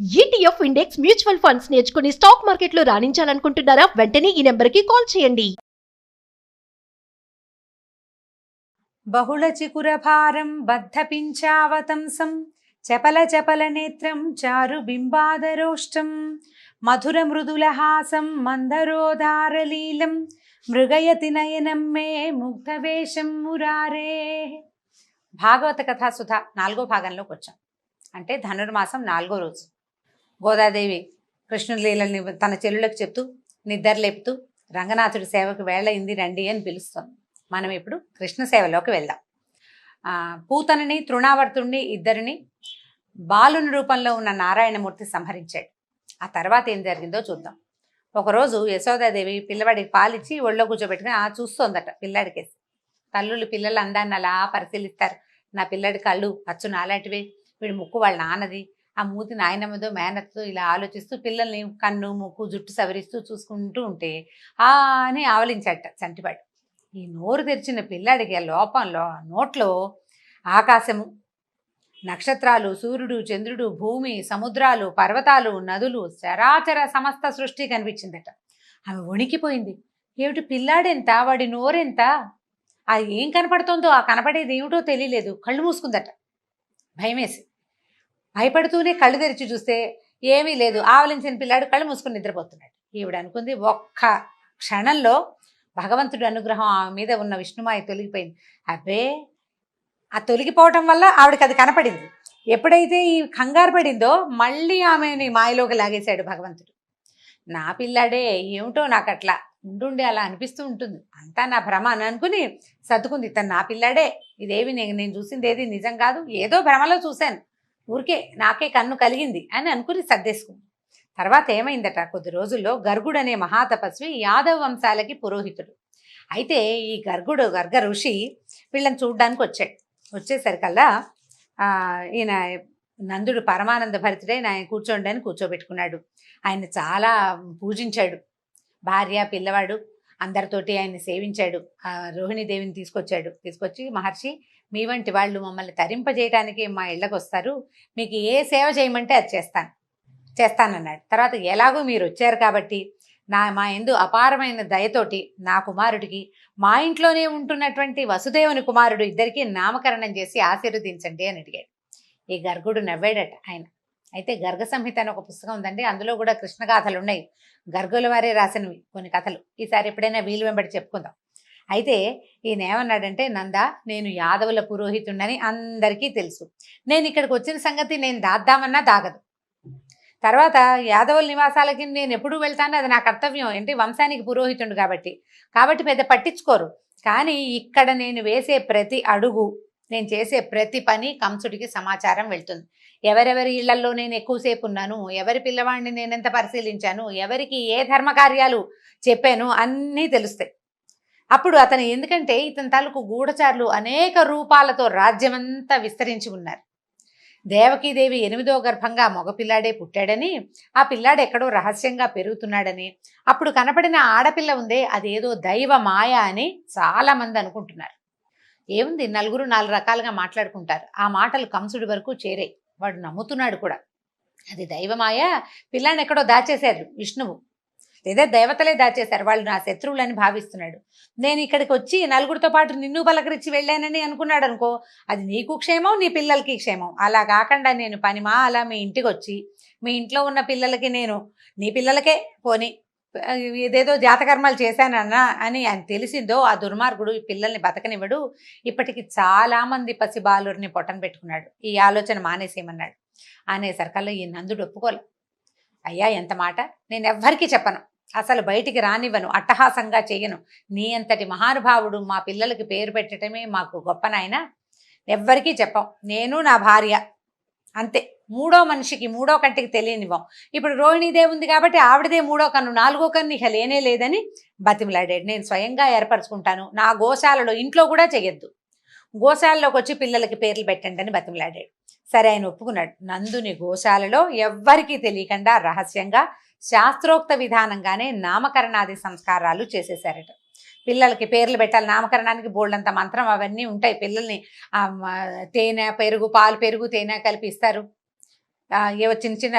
ETF index mutual funds నేర్చుకుని stock మార్కెట్లో రాణించాలనుకుంటున్నారా? వెంటనే ఈ నెంబర్కి కాల్ చేయండి. బహుళ చికురభారం బద్ధపించావతంసం చపల చపల నేత్రం చారు బింబాదరోష్టం మధుర మృదులహాసం మందరోదారలీలం మృగయతి నయనం మే ముగ్ధవేషం మురారే. భాగవత కథాసుధ 4వ భాగంలోకి వచ్చాం. అంటే ధనుర్మాసం 4వ రోజు. గోదాదేవి కృష్ణుడి లీలని తన చెల్లులకు చెప్తూ నిద్ర లేపుతూ రంగనాథుడి సేవకు వేళయింది రండి అని పిలుస్తుంది. మనం ఇప్పుడు కృష్ణ సేవలోకి వెళ్దాం. పూతనని తృణావర్తుడిని ఇద్దరిని బాలుని రూపంలో ఉన్న నారాయణమూర్తి సంహరించాడు. ఆ తర్వాత ఏం జరిగిందో చూద్దాం. ఒకరోజు యశోదాదేవి పిల్లవాడికి పాలిచ్చి ఒళ్ళో కూర్చోబెట్టుకుని చూస్తోందట పిల్లాడికేసి. తల్లులు పిల్లల అందాన్ని అలా పరిశీలిస్తారు. నా పిల్లడి కళ్ళు అచ్చు నాలాంటివే, వీడి ముక్కు వాళ్ళ నాన్నది, ఆ మూతి నాయనమ్మదో మేనత్తో ఇలా ఆలోచిస్తూ పిల్లల్ని కన్ను ముక్కు జుట్టు సవరిస్తూ చూసుకుంటూ ఉంటే అని ఆవలించాట చంటివాడు. ఈ నోరు తెరిచిన పిల్లాడికి ఆ లోపంలో నోట్లో ఆకాశము, నక్షత్రాలు, సూర్యుడు, చంద్రుడు, భూమి, సముద్రాలు, పర్వతాలు, నదులు, చరాచర సమస్త సృష్టి కనిపించిందట. ఆమె వణికిపోయింది. ఏమిటి పిల్లాడెంత, వాడి నోరెంత, అది ఏం కనపడుతుందో, ఆ కనపడేది ఏమిటో తెలియలేదు. కళ్ళు మూసుకుందట భయమేసి. భయపడుతూనే కళ్ళు తెరిచి చూస్తే ఏమీ లేదు. ఆవలించిన పిల్లాడు కళ్ళు మూసుకుని నిద్రపోతున్నాడు. ఈవిడ అనుకుంది, ఒక్క క్షణంలో భగవంతుడి అనుగ్రహం ఆమె మీద ఉన్న విష్ణుమాయ తొలగిపోయింది. అబ్బే, ఆ తొలగిపోవటం వల్ల ఆవిడకి అది కనపడింది. ఎప్పుడైతే ఈ కంగారు పడిందో మళ్ళీ ఆమెని మాయలోకి లాగేశాడు భగవంతుడు. నా పిల్లాడే, ఏమిటో నాకు అట్లా ఉండుండి అలా అనిపిస్తూ ఉంటుంది, అంతా నా భ్రమ అని అనుకుని సర్దుకుంది. తను నా పిల్లాడే, ఇదేవి నేను చూసింది ఏది నిజం కాదు, ఏదో భ్రమలో చూశాను, ఊరికే నాకే కన్ను కలిగింది అని అనుకుని సర్దేసుకుంది. తర్వాత ఏమైందట, కొద్ది రోజుల్లో గర్గుడు అనే మహాతపస్వి యాదవ వంశాలకి పురోహితుడు. అయితే ఈ గర్గ ఋషి వీళ్ళని చూడ్డానికి వచ్చాడు. వచ్చేసరికల్లా ఈయన నందుడు పరమానంద భరితుడే, ఆయన కూర్చోండి అని కూర్చోబెట్టుకున్నాడు. ఆయన చాలా పూజించాడు. భార్య పిల్లవాడు అందరితోటి ఆయన సేవించాడు. రోహిణీదేవిని తీసుకొచ్చి, మహర్షి, మీ వంటి వాళ్ళు మమ్మల్ని తరింపజేయడానికి మా ఇళ్ళకు వస్తారు, మీకు ఏ సేవ చేయమంటే అది చేస్తానన్నాడు. తర్వాత ఎలాగో మీరు వచ్చారు కాబట్టి మా యందు అపారమైన దయతోటి నా కుమారుడికి మా ఇంట్లోనే ఉంటున్నటువంటి వసుదేవుని కుమారుడు ఇద్దరికి నామకరణం చేసి ఆశీర్వదించండి అని అడిగాడు. ఈ గర్గుడు నవ్వాడట ఆయన. అయితే గర్గ సంహిత అని ఒక పుస్తకం ఉందండి, అందులో కూడా కృష్ణ గాథలు ఉన్నాయి. గర్గుల వారే రాసినవి కొన్ని కథలు. ఈసారి ఎప్పుడైనా వీలు వెంబడి చెప్పుకుందాం. అయితే ఈయన ఏమన్నాడంటే, నందా, నేను యాదవుల పురోహితుడని అందరికీ తెలుసు. నేను ఇక్కడికి వచ్చిన సంగతి నేను దాద్దామన్నా దాగదు. తర్వాత యాదవుల నివాసాలకి నేను ఎప్పుడు వెళ్తాను, అది నా కర్తవ్యం, ఏంటి వంశానికి పురోహితుడు కాబట్టి పెద్ద పట్టించుకోరు. కానీ ఇక్కడ నేను వేసే ప్రతి అడుగు, నేను చేసే ప్రతి పని కంసుడికి సమాచారం వెళ్తుంది. ఎవరెవరి ఇళ్లలో నేను ఎక్కువసేపు ఉన్నాను, ఎవరి పిల్లవాడిని నేనెంత పరిశీలించాను, ఎవరికి ఏ ధర్మకార్యాలు చెప్పాను అన్నీ తెలుస్తాయి. అప్పుడు అతను, ఎందుకంటే ఇతని తాలూకు గూఢచారులు అనేక రూపాలతో రాజ్యమంతా విస్తరించి ఉన్నారు. దేవకీదేవి 8వ గర్భంగా మగపిల్లాడే పుట్టాడని, ఆ పిల్లాడు ఎక్కడో రహస్యంగా పెరుగుతున్నాడని, అప్పుడు కనపడిన ఆడపిల్ల ఉందే అదేదో దైవ మాయ అని చాలా మంది అనుకుంటున్నారు. ఏముంది, నలుగురు 4 రకాలుగా మాట్లాడుకుంటారు. ఆ మాటలు కంసుడి వరకు చేరాయి. వాడు నమ్ముతున్నాడు కూడా. అది దైవమాయ, పిల్లాన్ని ఎక్కడో దాచేశారు విష్ణువు, లేదా దేవతలే దాచేశారు, వాళ్ళు నా శత్రువులని భావిస్తున్నాడు. నేను ఇక్కడికి వచ్చి నలుగురితో పాటు నిన్ను పలకరించి వెళ్ళానని అనుకున్నాడు అనుకో, అది నీకు క్షేమం, నీ పిల్లలకి క్షేమం. అలా కాకుండా నేను పనిమా అలా మీ ఇంటికి వచ్చి మీ ఇంట్లో ఉన్న పిల్లలకి, నేను నీ పిల్లలకే పోని ఏదేదో జాతకర్మాలు చేశానన్నా అని ఆయన తెలిసిందో, ఆ దుర్మార్గుడు ఈ పిల్లల్ని బతకనివ్వడు. ఇప్పటికి చాలామంది పసిబాలుని పొట్టన పెట్టుకున్నాడు. ఈ ఆలోచన మానేసేయమన్నాడు. అనేసరికల్లా ఈ నందుడు ఒప్పుకోలే. అయ్యా, ఎంత మాట, నేను ఎవ్వరికీ చెప్పను, అసలు బయటికి రానివ్వను, అట్టహాసంగా చెయ్యను. నీ అంతటి మహానుభావుడు మా పిల్లలకి పేరు పెట్టడమే మాకు గొప్ప నాయన, ఎవ్వరికీ చెప్పం, నేను నా భార్య అంతే. మూడో మనిషికి, మూడో కంటికి తెలియనివ్వం. ఇప్పుడు రోహిణీదేవి ఉంది కాబట్టి ఆవిడదే మూడో కన్ను, 4వ కన్ను ఇక లేనే లేదని బతిమలాడాడు. నేను స్వయంగా ఏర్పరచుకుంటాను, నా గోశాలలో, ఇంట్లో కూడా చెయ్యొద్దు, గోశాలలోకి వచ్చి పిల్లలకి పేర్లు పెట్టండి అని బతిమలాడాడు. సరే, ఆయన ఒప్పుకున్నాడు. నందుని గోశాలలో ఎవ్వరికీ తెలియకుండా రహస్యంగా శాస్త్రోక్త విధానంగానే నామకరణాది సంస్కారాలు చేసేశారట. పిల్లలకి పేర్లు పెట్టాలి, నామకరణానికి బోల్డంత మంత్రం అవన్నీ ఉంటాయి. పిల్లల్ని తేనె, పెరుగు, పాలు, పెరుగు, తేనె కలిపి ఇస్తారు. ఏవో చిన్న చిన్న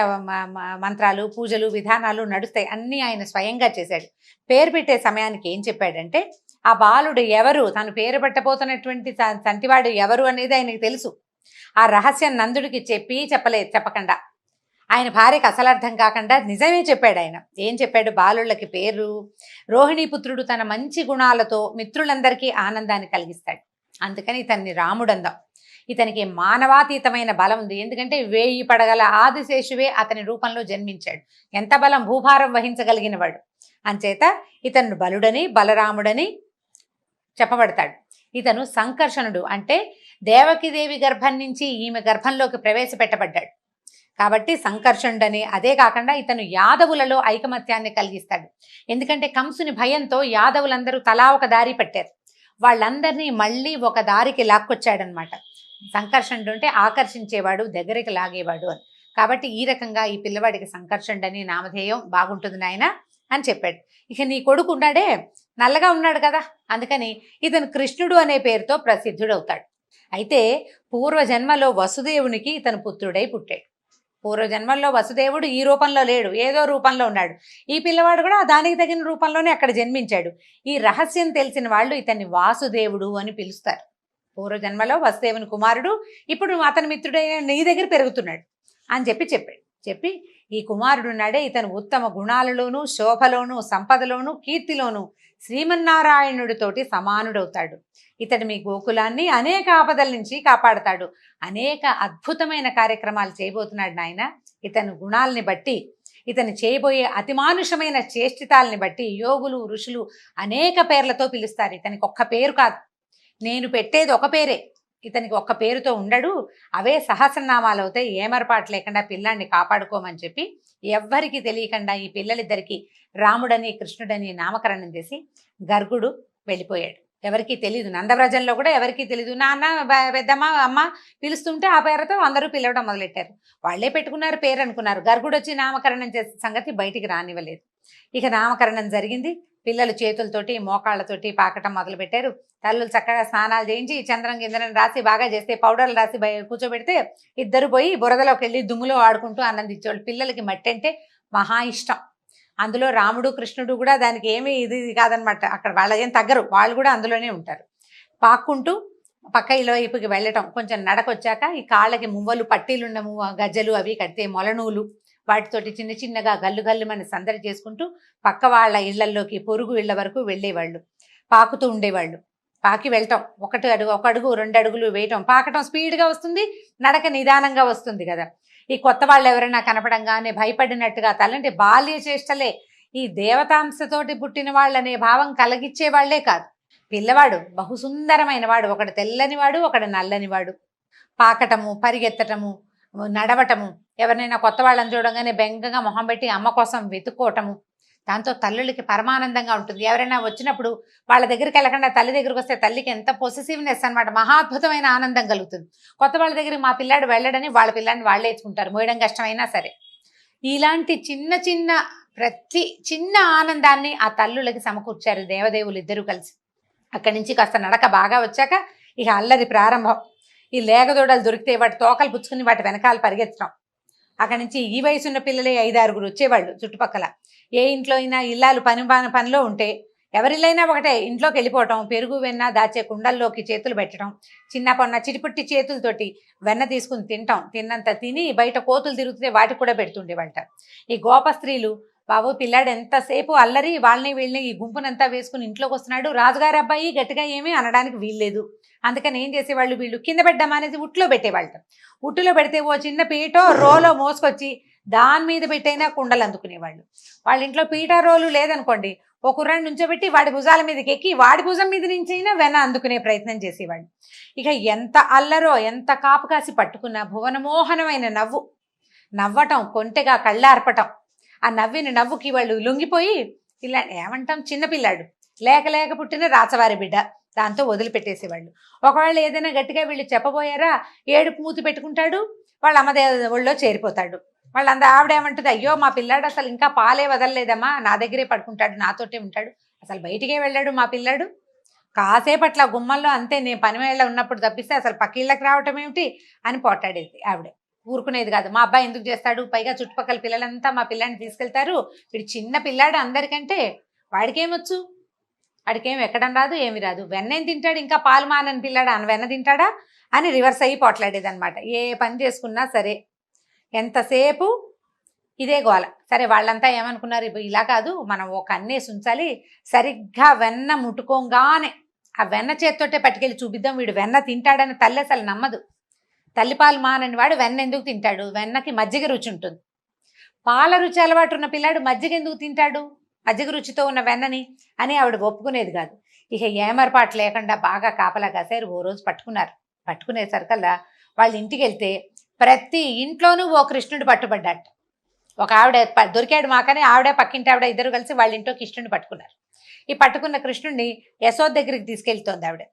మంత్రాలు, పూజలు, విధానాలు నడుస్తాయి. అన్నీ ఆయన స్వయంగా చేశాడు. పేరు పెట్టే సమయానికి ఏం చెప్పాడంటే, ఆ బాలుడు ఎవరు, తను పేరు పెట్టబోతున్నటువంటి సంటివాడు ఎవరు అనేది ఆయనకి తెలుసు. ఆ రహస్యం నందుడికి చెప్పకుండా, ఆయన భార్యకు అసలు అర్థం కాకుండా నిజమే చెప్పాడు. ఆయన ఏం చెప్పాడు, బాలుళ్ళకి పేరు, రోహిణీపుత్రుడు తన మంచి గుణాలతో మిత్రులందరికీ ఆనందాన్ని కలిగిస్తాడు, అందుకని ఇతన్ని రాముడందాం. ఇతనికి మానవాతీతమైన బలం ఉంది. ఎందుకంటే 1000 పడగల ఆదిశేషువే అతని రూపంలో జన్మించాడు. ఎంత బలం, భూభారం వహించగలిగిన వాడు. అంచేత ఇతను బలుడని, బలరాముడని చెప్పబడతాడు. ఇతను సంకర్షణుడు, అంటే దేవకీదేవి గర్భం నుంచి ఈమె గర్భంలోకి ప్రవేశపెట్టబడ్డాడు కాబట్టి సంకర్షణుడని. అదే కాకుండా ఇతను యాదవులలో ఐకమత్యాన్ని కలిగిస్తాడు. ఎందుకంటే కంసుని భయంతో యాదవులందరూ తలా ఒక దారి పట్టారు. వాళ్ళందరినీ మళ్ళీ ఒక దారికి లాక్కొచ్చాడనమాట. సంకర్షణుడు అంటే ఆకర్షించేవాడు, దగ్గరికి లాగేవాడు అని. కాబట్టి ఈ రకంగా ఈ పిల్లవాడికి సంకర్షణుడని నామధేయం బాగుంటుంది నాయన అని చెప్పాడు. ఇక నీ కొడుకు ఉన్నాడే, నల్లగా ఉన్నాడు కదా, అందుకని ఇతను కృష్ణుడు అనే పేరుతో ప్రసిద్ధుడవుతాడు. అయితే పూర్వజన్మలో వసుదేవునికి ఇతను పుత్రుడై పుట్టాడు. పూర్వజన్మల్లో వసుదేవుడు ఈ రూపంలో లేడు, ఏదో రూపంలో ఉన్నాడు. ఈ పిల్లవాడు కూడా దానికి తగిన రూపంలోనే అక్కడ జన్మించాడు. ఈ రహస్యం తెలిసిన వాళ్ళు ఇతన్ని వాసుదేవుడు అని పిలుస్తారు. పూర్వజన్మలో వసుదేవుని కుమారుడు, ఇప్పుడు అతని మిత్రుడైన నీ దగ్గర పెరుగుతున్నాడు అని చెప్పి ఈ కుమారుడు ఉన్నాడే, ఇతను ఉత్తమ గుణాలలోనూ, శోభలోనూ, సంపదలోనూ, కీర్తిలోనూ శ్రీమన్నారాయణుడితోటి సమానుడవుతాడు. ఇతడు మీ గోకులాన్ని అనేక ఆపదల నుంచి కాపాడతాడు. అనేక అద్భుతమైన కార్యక్రమాలు చేయబోతున్నాడు నాయన. ఇతని గుణాలని బట్టి, ఇతను చేయబోయే అతిమానుషమైన చేష్టితాలని బట్టి యోగులు, ఋషులు అనేక పేర్లతో పిలుస్తారు. ఇతనికి ఒక్క పేరు కాదు, నేను పెట్టేది ఒక పేరే. ఇతనికి ఒక్క పేరుతో ఉండడు, అవే సహస్రనామాలు అవుతాయి. ఏమరపాటు లేకుండా పిల్లాన్ని కాపాడుకోమని చెప్పి ఎవ్వరికి తెలియకుండా ఈ పిల్లలిద్దరికీ రాముడని, కృష్ణుడని నామకరణం చేసి గర్గుడు వెళ్ళిపోయాడు. ఎవరికీ తెలీదు, నందవ్రజంలో కూడా ఎవరికీ తెలీదు. నాన్న, పెద్దమ్మ, అమ్మ పిలుస్తుంటే ఆ పేరుతో అందరూ పిలవడం మొదలెట్టారు. వాళ్లే పెట్టుకున్నారు పేరు అనుకున్నారు. గర్గుడు వచ్చి నామకరణం చేసే సంగతి బయటికి రానివ్వలేదు. ఇక నామకరణం జరిగింది. పిల్లలు చేతులతోటి, మోకాళ్ళతోటి పాకటం మొదలుపెట్టారు. తల్లులు చక్కగా స్నానాలు చేయించి చంద్రం గిందరం రాసి బాగా చేస్తే, పౌడర్లు రాసి కూర్చోబెడితే ఇద్దరు పోయి బురదలోకి వెళ్ళి దుమ్ములో ఆడుకుంటూ ఆనందించేవాళ్ళు. పిల్లలకి మట్టి అంటే మహా ఇష్టం. అందులో రాముడు, కృష్ణుడు కూడా దానికి ఏమీ ఇది కాదనమాట. అక్కడ వాళ్ళకేం తగ్గరు, వాళ్ళు కూడా అందులోనే ఉంటారు. పాక్కుంటూ పక్క ఇళ్ళ వైపుకి వెళ్ళటం. కొంచెం నడకొచ్చాక ఈ కాళ్ళకి మువ్వలు, పట్టీలున్న గజ్జలు అవి కడితే మొలనూలు, వాటితోటి చిన్న చిన్నగా గల్లు గల్లుమని సందడి చేసుకుంటూ పక్క వాళ్ళ ఇళ్లల్లోకి, పొరుగు ఇళ్ల వరకు వెళ్ళేవాళ్ళు. పాకుతూ ఉండేవాళ్ళు. పాకి వెళ్ళటం, ఒక అడుగు 2 అడుగులు వేయటం. పాకటం స్పీడ్గా వస్తుంది, నడక నిదానంగా వస్తుంది కదా. ఈ కొత్త వాళ్ళు ఎవరైనా కనపడంగానే భయపడినట్టుగా తలంటే బాల్య చేష్టలే. ఈ దేవతాంశతోటి పుట్టిన వాళ్ళనే భావం కలిగించే వాళ్లే కాదు. పిల్లవాడు బహుసుందరమైన వాడు, ఒకడు తెల్లనివాడు, ఒకడు నల్లనివాడు. పాకటము, పరిగెత్తటము, నడవటము, ఎవరినైనా కొత్త వాళ్ళని చూడంగానే బెంగగా మొహం పెట్టి అమ్మ కోసం వెతుక్కోవటము. దాంతో తల్లులకి పరమానందంగా ఉంటుంది. ఎవరైనా వచ్చినప్పుడు వాళ్ళ దగ్గరికి వెళ్ళకుండా తల్లి దగ్గరికి వస్తే తల్లికి ఎంత పొసెసివ్నెస్ అనమాట, మహా అద్భుతమైన ఆనందం కలుగుతుంది. కొత్త వాళ్ళ దగ్గరికి మా పిల్లాడు వెళ్ళడని వాళ్ళ పిల్లాడిని వాళ్ళే ఎత్తుకుంటారు, మోయడం కష్టమైనా సరే. ఇలాంటి చిన్న చిన్న ప్రతి చిన్న ఆనందాన్ని ఆ తల్లులకి సమకూర్చారు దేవదేవులు ఇద్దరూ కలిసి. అక్కడి నుంచి కాస్త నడక బాగా వచ్చాక ఇక అల్లరి ప్రారంభం. ఈ లేగదూడలు దొరికితే వాటి తోకలు పుచ్చుకుని వాటి వెనకాల పరిగెత్తడం. అక్కడి నుంచి ఈ వయసున్న పిల్లలే 5-6 వచ్చేవాళ్ళు చుట్టుపక్కల. ఏ ఇంట్లో అయినా ఇల్లాలు పనిలో ఉంటే ఎవరిల్లైనా ఒకటే, ఇంట్లోకి వెళ్ళిపోవటం, పెరుగు వెన్న దాచే కుండల్లోకి చేతులు పెట్టడం, చిన్న పొన్న చిటిపుట్టి చేతులతోటి వెన్న తీసుకుని తినటం. తిన్నంత తిని బయట కోతులు తిరుగుతుంటే వాటికి కూడా పెడుతుండేవాళ్ళట. ఈ గోప స్త్రీలు, బాబు పిల్లాడు ఎంతసేపు అల్లరి, వాళ్ళని వీళ్ళని ఈ గుంపునంతా వేసుకుని ఇంట్లోకి వస్తున్నాడు, రాజుగారి అబ్బాయి గట్టిగా ఏమీ అనడానికి వీల్లేదు. అందుకని ఏం చేసేవాళ్ళు, వీళ్ళు కింద పెట్టడం అనేది ఉట్లో పెట్టేవాళ్ళట. ఉట్టులో పెడితే ఓ చిన్న పీటో రోలో మోసుకొచ్చి దాని మీద పెట్టైనా కుండలు అందుకునేవాళ్ళు. వాళ్ళ ఇంట్లో పీట రోలు లేదనుకోండి, ఓ కుర్రాన్ని నుంచోబెట్టి వాడి భుజాల మీదకి ఎక్కి వాడి భుజం మీద నుంచి అయినా వెన అందుకునే ప్రయత్నం చేసేవాళ్ళు. ఇక ఎంత అల్లరో, ఎంత కాపు కాసి పట్టుకున్న భువనమోహనమైన నవ్వటం, కొంటెగా కళ్ళార్పటం. ఆ నవ్విన నవ్వుకి వాళ్ళు లొంగిపోయి, ఇలా ఏమంటాం, చిన్నపిల్లాడు, లేక పుట్టిన రాచవారి బిడ్డ, దాంతో వదిలిపెట్టేసేవాళ్ళు. ఒకవేళ ఏదైనా గట్టిగా వీళ్ళు చెప్పబోయారా, ఏడుపు మూతి పెట్టుకుంటాడు, వాళ్ళ అమ్మదే ఒళ్ళో చేరిపోతాడు. ఆవిడ ఏమంటుంది, అయ్యో మా పిల్లాడు అసలు ఇంకా పాలే వదలలేదమ్మా, నా దగ్గరే పడుకుంటాడు, నాతోటే ఉంటాడు, అసలు బయటికే వెళ్ళాడు మా పిల్లాడు, కాసేపట్ల గుమ్మల్లో అంతే, నేను పని వేళ ఉన్నప్పుడు తప్పిస్తే అసలు పక్కిళ్ళకి రావటం ఏమిటి అని పోటాడేది ఆవిడ. ఊరుకునేది కాదు. మా అబ్బాయి ఎందుకు చేస్తాడు, పైగా చుట్టుపక్కల పిల్లలంతా మా పిల్లాడిని తీసుకెళ్తారు, వీడు చిన్న పిల్లాడు అందరికంటే, వాడికేమొచ్చు, వాడికేం ఎక్కడం రాదు, ఏమి రాదు, వెన్నేం తింటాడు, ఇంకా పాలు మానని పిల్లాడు అని వెన్న తింటాడా అని రివర్స్ అయ్యి పోట్లాడేది అనమాట. ఏ పని చేసుకున్నా సరే ఎంతసేపు ఇదే గోల. సరే వాళ్ళంతా ఏమనుకున్నారు, ఇలా కాదు మనం ఒక అన్నేసి ఉంచాలి, సరిగ్గా వెన్న ముట్టుకోగానే ఆ వెన్న చేత్తోటే పట్టుకెళ్ళి చూపిద్దాం, వీడు వెన్న తింటాడని తల్లి అసలు నమ్మదు. తల్లిపాలు మానని వాడు వెన్న ఎందుకు తింటాడు, వెన్నకి మజ్జిగ రుచి ఉంటుంది. పాల రుచి అలవాటు ఉన్న పిల్లాడు మజ్జిగ ఎందుకు తింటాడు, మజ్జిగ రుచితో ఉన్న వెన్నని అని ఆవిడ ఒప్పుకునేది కాదు. ఇక ఏమరపాటు లేకుండా బాగా కాపలా కాసారు. ఓ రోజు పట్టుకునేసరికల్లా వాళ్ళ ఇంటికి వెళ్తే ప్రతి ఇంట్లోనూ ఓ కృష్ణుడు పట్టుబడ్డాట. ఒక ఆవిడ దొరికాడు మాకని ఆవిడ పక్కింటి ఆవిడ ఇద్దరు కలిసి వాళ్ళ ఇంట్లో కృష్ణుడిని పట్టుకున్నారు. ఈ పట్టుకున్న కృష్ణుడిని యశోద దగ్గరికి తీసుకెళ్తోంది ఆవిడ.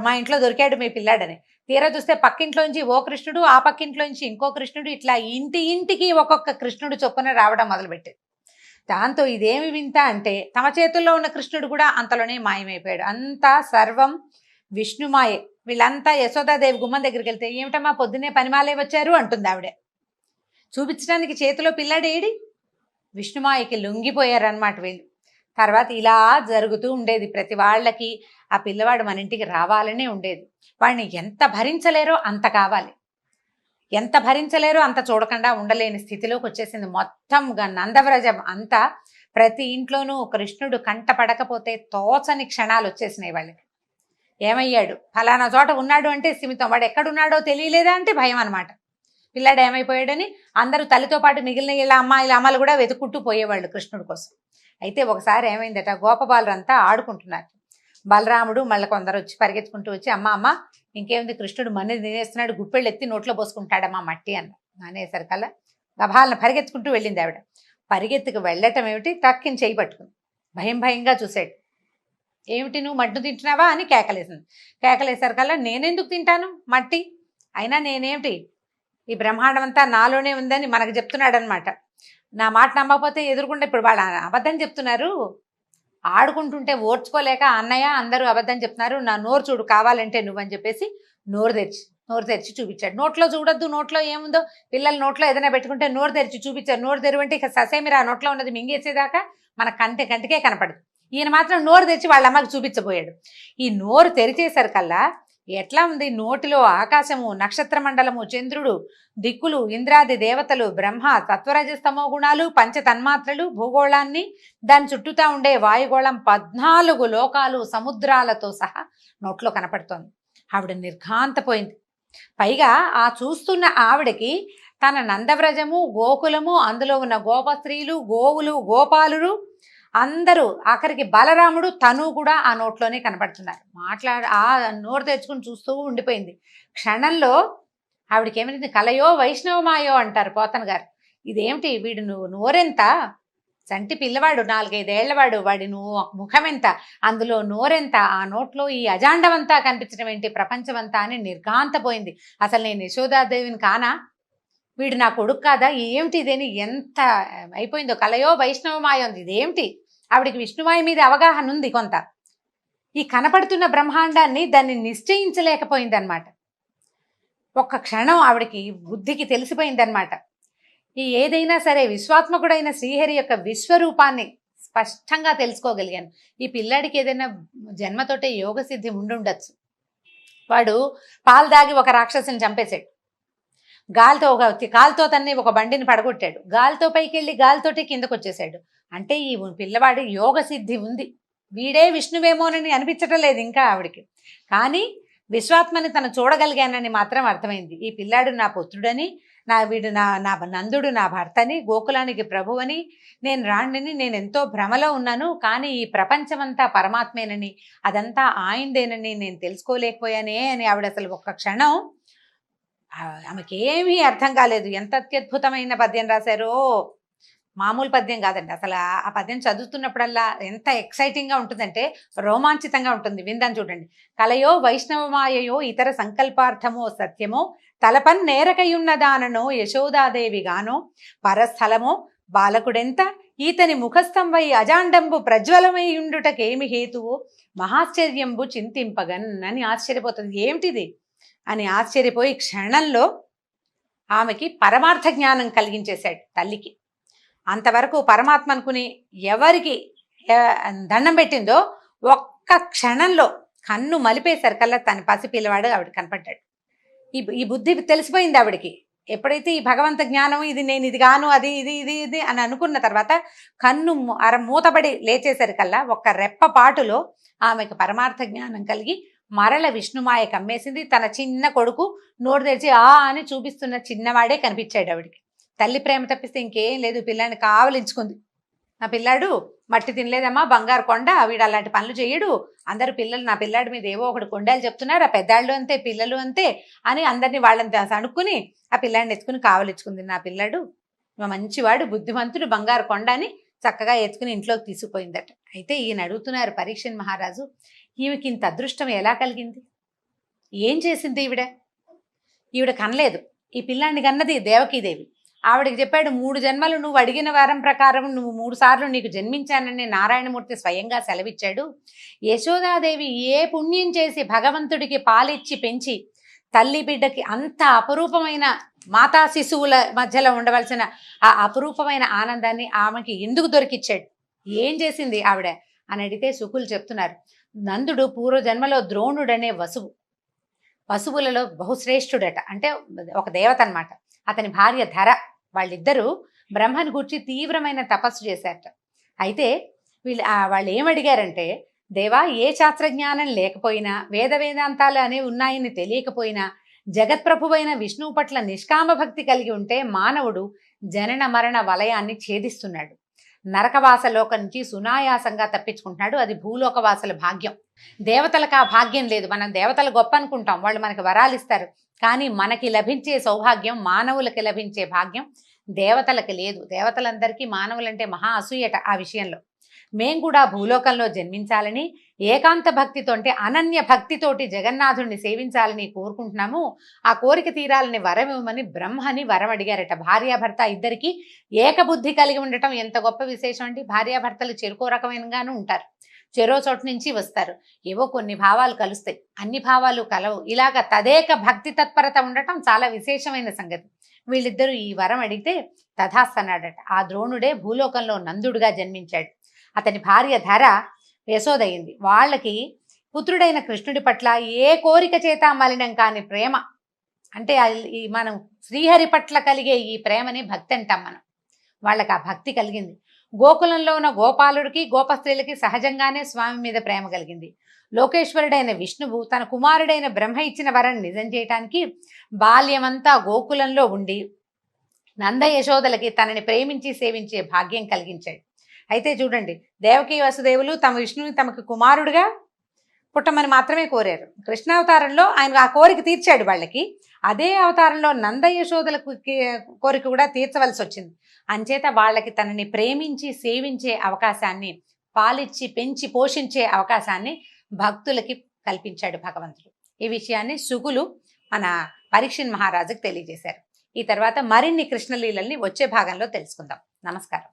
మా ఇంట్లో దొరికాడు మీ పిల్లాడని. తీరా చూస్తే పక్కింట్లోంచి ఓ కృష్ణుడు, ఆ పక్కింట్లోంచి ఇంకో కృష్ణుడు, ఇట్లా ఇంటికి ఒక్కొక్క కృష్ణుడు చొప్పున రావడం మొదలుపెట్టాడు. దాంతో ఇదేమి వింత అంటే తమ చేతుల్లో ఉన్న కృష్ణుడు కూడా అంతలోనే మాయమైపోయాడు. అంతా సర్వం విష్ణుమాయే. వీళ్ళంతా యశోదాదేవి గుమ్మం దగ్గరికి వెళ్తే, ఏమిటమ్మా పొద్దున్నే పనిమాలే వచ్చారు అంటుంది ఆవిడ. చూపించడానికి చేతిలో పిల్లాడేడి, విష్ణుమాయకి లొంగిపోయారనమాట వీళ్ళు. తర్వాత ఇలా జరుగుతూ ఉండేది ప్రతి వాళ్ళకి. ఆ పిల్లవాడు మన ఇంటికి రావాలనే ఉండేది. వాడిని ఎంత భరించలేరో అంత కావాలి, ఎంత భరించలేరో అంత చూడకుండా ఉండలేని స్థితిలోకి వచ్చేసింది. మొత్తం నందవ్రజం అంతా ప్రతి ఇంట్లోనూ కృష్ణుడు కంట పడకపోతే తోచని క్షణాలు వచ్చేసినాయి వాళ్ళకి. ఏమయ్యాడు, ఫలానా చోట ఉన్నాడు అంటే సిమితం, వాడు ఎక్కడున్నాడో తెలియలేదా అంటే భయం అనమాట. పిల్లాడు ఏమైపోయాడని అందరూ తల్లితో పాటు మిగిలిన ఇలా అమ్మాయిలు కూడా వెతుక్కుంటూ పోయేవాళ్ళు కృష్ణుడి కోసం. అయితే ఒకసారి ఏమైందట, గోపబాలురంతా ఆడుకుంటున్నారు. బలరాముడు మళ్ళీ కొందరు వచ్చి పరిగెత్తుకుంటూ వచ్చి, అమ్మ ఇంకేముంది, కృష్ణుడు మన్ని తినేస్తున్నాడు, గుప్పెళ్ళు ఎత్తి నోట్లో పోసుకుంటాడమ్మా మట్టి అనేసరికల్లా గభాలను పరిగెత్తుకుంటూ వెళ్ళింది ఆవిడ. పరిగెత్తుకు వెళ్ళటం ఏమిటి, టక్కిని చేయి పట్టుకుంది. భయంగా చూశాడు. ఏమిటి నువ్వు మట్టు తింటున్నావా అని కేకలేసింది. కేకలేసరికల్లా నేనెందుకు తింటాను మట్టి, అయినా నేనేమిటి, ఈ బ్రహ్మాండం అంతా నాలోనే ఉందని మనకు చెప్తున్నాడు అనమాట. నా మాట నమ్మకపోతే ఎదురుకుండా ఇప్పుడు వాళ్ళు అబద్ధం చెప్తున్నారు, ఆడుకుంటుంటే ఓర్చుకోలేక అన్నయ్య అందరూ అబద్ధం చెప్తున్నారు, నా నోరు చూడు కావాలంటే నువ్వని చెప్పేసి నోరు తెరిచి చూపించాడు. నోట్లో చూడొద్దు, నోట్లో ఏముందో, పిల్లలు నోట్లో ఏదైనా పెట్టుకుంటే నోరు తెరిచి చూపించారు. నోరు తెరువంటే ఇక ససేమిరా నోట్లో ఉన్నది మింగేసేదాకా మన కంటికే కనపడదు. ఈయన మాత్రం నోరు తెరిచి వాళ్ళ అమ్మకి చూపించబోయాడు. ఈ నోరు తెరిచేసరికల్లా ఎట్లా ఉంది, నోటిలో ఆకాశము, నక్షత్ర మండలము, చంద్రుడు, దిక్కులు, ఇంద్రాది దేవతలు, బ్రహ్మ, తత్వరజస్తమో గుణాలు, పంచ తన్మాత్రలు, భూగోళాన్ని, దాని చుట్టూతా ఉండే వాయుగోళం, 14 లోకాలు సముద్రాలతో సహా నోట్లో కనపడుతోంది. ఆవిడ నిర్ఘాంతపోయింది. పైగా ఆ చూస్తున్న ఆవిడకి తన నందవ్రజము, గోకులము, అందులో ఉన్న గోపస్త్రీలు, గోవులు, గోపాలురు అందరూ, ఆఖరికి బలరాముడు తను కూడా ఆ నోట్లోనే కనపడుతున్నారు. ఆ నోరు తెచ్చుకుని చూస్తూ ఉండిపోయింది. క్షణంలో ఆవిడకి ఏమైంది, కలయో వైష్ణవమాయో అంటారు పోతన గారు. ఇదేమిటి, వీడు నోరెంత, చంటి పిల్లవాడు 4-5 ఏళ్లవాడు, వాడి ముఖం ఎంత, అందులో నోరెంత, ఆ నోట్లో ఈ అజాండమంతా కనిపించడం ఏంటి, ప్రపంచమంతా అని నిర్ఘాంతపోయింది. అసలు నేను యశోదాదేవిని కానా, వీడు నా కొడుకు కాదా, ఏమిటి ఇదేని ఎంత అయిపోయిందో, కలయో వైష్ణవమాయ ఉంది, ఇదేమిటి. ఆవిడికి విష్ణుమాయ మీద అవగాహన ఉంది కొంత, ఈ కనపడుతున్న బ్రహ్మాండాన్ని దాన్ని నిశ్చయించలేకపోయిందనమాట. ఒక్క క్షణం ఆవిడకి బుద్ధికి తెలిసిపోయిందనమాట. ఈ ఏదైనా సరే విశ్వాత్మకుడైన శ్రీహరి యొక్క విశ్వరూపాన్ని స్పష్టంగా తెలుసుకోగలిగాను. ఈ పిల్లాడికి ఏదైనా జన్మతోటే యోగసిద్ధి ఉండుండొచ్చు. వాడు పాలు దాగి ఒక రాక్షసుని చంపేశాడు, కాలుతో తన్ని ఒక బండిని పడగొట్టాడు, గాలితో పైకి వెళ్ళి గాలితోటి కిందకు వచ్చేసాడు. అంటే ఈ పిల్లవాడి యోగ సిద్ధి ఉంది, వీడే విష్ణువేమోనని అనిపించటం లేదు ఇంకా ఆవిడికి. కానీ విశ్వాత్మని తను చూడగలిగానని మాత్రం అర్థమైంది. ఈ పిల్లాడు నా పుత్రుడని, వీడు నా నందుడు నా భర్తని, గోకులానికి ప్రభువని, నేను రాణిని, నేను ఎంతో భ్రమలో ఉన్నాను, కానీ ఈ ప్రపంచమంతా పరమాత్మేనని, అదంతా ఆయిందేనని నేను తెలుసుకోలేకపోయానే అని ఆవిడ అసలు ఒక్క క్షణం ఆమెకేమీ అర్థం కాలేదు. ఎంత అత్యద్భుతమైన పద్యం రాశారో, మామూలు పద్యం కాదండి. అసలు ఆ పద్యం చదువుతున్నప్పుడల్లా ఎంత ఎక్సైటింగ్గా ఉంటుందంటే రోమాంచితంగా ఉంటుంది. విందాం చూడండి. కలయో వైష్ణవమాయయో ఇతర సంకల్పార్థమో సత్యమో తలపన్ నేరకయున్నదాననో యశోదాదేవిగానో పరస్థలమో బాలకుడెంత ఈతని ముఖస్థం వై అజాండంబు ప్రజ్వలమయుండుటకేమి హేతువో మహాశ్చర్యంబు చింతింపగన్ అని ఆశ్చర్యపోతుంది. ఏమిటిది అని ఆశ్చర్యపోయి క్షణంలో ఆమెకి పరమార్థ జ్ఞానం కలిగించేశాడు తల్లికి. అంతవరకు పరమాత్మ అనుకుని ఎవరికి దండం పెట్టిందో ఒక్క క్షణంలో కన్ను మలిపేసరికల్లా తన పసిపిల్లవాడు ఆవిడ కనపడ్డాడు. ఈ బుద్ధి తెలిసిపోయింది ఆవిడికి. ఎప్పుడైతే ఈ భగవంత జ్ఞానం ఇది నేను ఇది గాను అది ఇది ఇది ఇది అని అనుకున్న తర్వాత కన్ను మూతబడి లేచేసరికల్లా ఒక్క రెప్ప పాటులో ఆమెకు పరమార్థ జ్ఞానం కలిగి మరల విష్ణుమాయ కమ్మేసింది. తన చిన్న కొడుకు నోరు తెరిచి ఆ అని చూపిస్తున్న చిన్నవాడే కనిపించాడు ఆవిడికి. తల్లి ప్రేమ తప్పిస్తే ఇంకేం లేదు. పిల్లాడిని కావలించుకుంది. నా పిల్లాడు మట్టి తినలేదమ్మా, బంగారు కొండ, వీడు అలాంటి పనులు చేయడు, అందరు పిల్లలు నా పిల్లాడి మీద ఏవో ఒకటి కొండాలు చెప్తున్నారు, ఆ పెద్దాళ్ళు అంతే పిల్లలు అంతే అని అందరినీ వాళ్ళని అనుకుని ఆ పిల్లాడిని ఎత్తుకుని కావలించుకుంది. నా పిల్లాడు మంచివాడు, బుద్ధిమంతుడు, బంగారు కొండ అని చక్కగా ఎత్తుకుని ఇంట్లోకి తీసుకుపోయిందట. అయితే ఈయన అడుగుతున్నారు పరీక్షణ్ మహారాజు, ఈమెకి ఇంత అదృష్టం ఎలా కలిగింది? ఏం చేసింది ఈవిడ కనలేదు. ఈ పిల్లాడిని కన్నది దేవకీదేవి. ఆవిడకి చెప్పాడు, 3 జన్మలు నువ్వు అడిగిన వారం ప్రకారం నువ్వు 3 సార్లు నీకు జన్మించానని నారాయణమూర్తి స్వయంగా సెలవిచ్చాడు. యశోదాదేవి ఏ పుణ్యం చేసి భగవంతుడికి పాలిచ్చి పెంచి తల్లి బిడ్డకి అంత అపురూపమైన మాతా శిశువుల మధ్యలో ఉండవలసిన ఆ అపురూపమైన ఆనందాన్ని ఆమెకి ఎందుకు దొరికిచ్చాడు? ఏం చేసింది ఆవిడ అని అడిగితే శుకులు చెప్తున్నారు, నందుడు పూర్వజన్మలో ద్రోణుడనే వసువులలో బహుశ్రేష్ఠుడట. అంటే ఒక దేవత అనమాట. అతని భార్య ధర. వాళ్ళిద్దరూ బ్రహ్మను గూర్చి తీవ్రమైన తపస్సు చేశారట. అయితే వాళ్ళు ఏమడిగారంటే, దేవా, ఏ శాస్త్రజ్ఞానం లేకపోయినా వేదాంతాలు అనేవి ఉన్నాయని తెలియకపోయినా జగత్ప్రభువైన విష్ణువు పట్ల నిష్కామ భక్తి కలిగి ఉంటే మానవుడు జనన మరణ వలయాన్ని ఛేదిస్తున్నాడు, నరకవాసలోక నుంచి సునాయాసంగా తప్పించుకుంటున్నాడు. అది భూలోకవాసుల భాగ్యం. దేవతలకు ఆ భాగ్యం లేదు. మనం దేవతలు గొప్ప అనుకుంటాం, వాళ్ళు మనకి వరాలు ఇస్తారు. కానీ మనకి లభించే సౌభాగ్యం, మానవులకి లభించే భాగ్యం దేవతలకి లేదు. దేవతలందరికీ మానవులంటే మహా అసూయట. ఆ విషయంలో మేం కూడా భూలోకంలో జన్మించాలని, ఏకాంత భక్తితో అంటే అనన్య భక్తితోటి జగన్నాథుడిని సేవించాలని కోరుకుంటున్నాము. ఆ కోరిక తీరాలని వరం ఇవ్వమని బ్రహ్మని వరం అడిగారట. భార్యాభర్త ఇద్దరికి ఏకబుద్ధి కలిగి ఉండటం ఎంత గొప్ప విశేషం అండి. భార్యాభర్తలు చెరుకో రకమైనగాను ఉంటారు, చెరో చోటు నుంచి వస్తారు, ఏవో కొన్ని భావాలు కలుస్తాయి, అన్ని భావాలు కలవు. ఇలాగ తదేక భక్తి తత్పరత ఉండటం చాలా విశేషమైన సంగతి. వీళ్ళిద్దరూ ఈ వరం అడిగితే తథాస్తన్నాడట. ఆ ద్రోణుడే భూలోకంలో నందుడుగా జన్మించాడు. అతని భార్య ధర యశోదయింది. వాళ్ళకి పుత్రుడైన కృష్ణుడి పట్ల ఏ కోరిక చేత మలినం కాని ప్రేమ, అంటే మనం శ్రీహరి పట్ల కలిగే ఈ ప్రేమని భక్తి అంటాం మనం. వాళ్ళకి ఆ భక్తి కలిగింది. గోకులంలో ఉన్న గోపాలుడికి గోపస్త్రీలకి సహజంగానే స్వామి మీద ప్రేమ కలిగింది. లోకేశ్వరుడైన విష్ణువు తన కుమారుడైన బ్రహ్మ ఇచ్చిన వరం నిజం చేయటానికి బాల్యమంతా గోకులంలో ఉండి నంద యశోదలకి తనని ప్రేమించి సేవించే భాగ్యం కలిగించాడు. అయితే చూడండి, దేవకీ వసుదేవులు తమ విష్ణువుని తమకు కుమారుడుగా పుట్టమని మాత్రమే కోరారు. కృష్ణావతారంలో ఆయన ఆ కోరిక తీర్చాడు వాళ్ళకి. అదే అవతారంలో నంద యశోదలకు కోరిక కూడా తీర్చవలసి వచ్చింది. అంచేత వాళ్ళకి తనని ప్రేమించి సేవించే అవకాశాన్ని, పాలిచ్చి పెంచి పోషించే అవకాశాన్ని భక్తులకి కల్పించాడు భగవంతుడు. ఈ విషయాన్ని శుకులు మన పరీక్షణ్ మహారాజుకు తెలియజేశారు. ఈ తర్వాత మరిన్ని కృష్ణలీలల్ని వచ్చే భాగంలో తెలుసుకుందాం. నమస్కారం.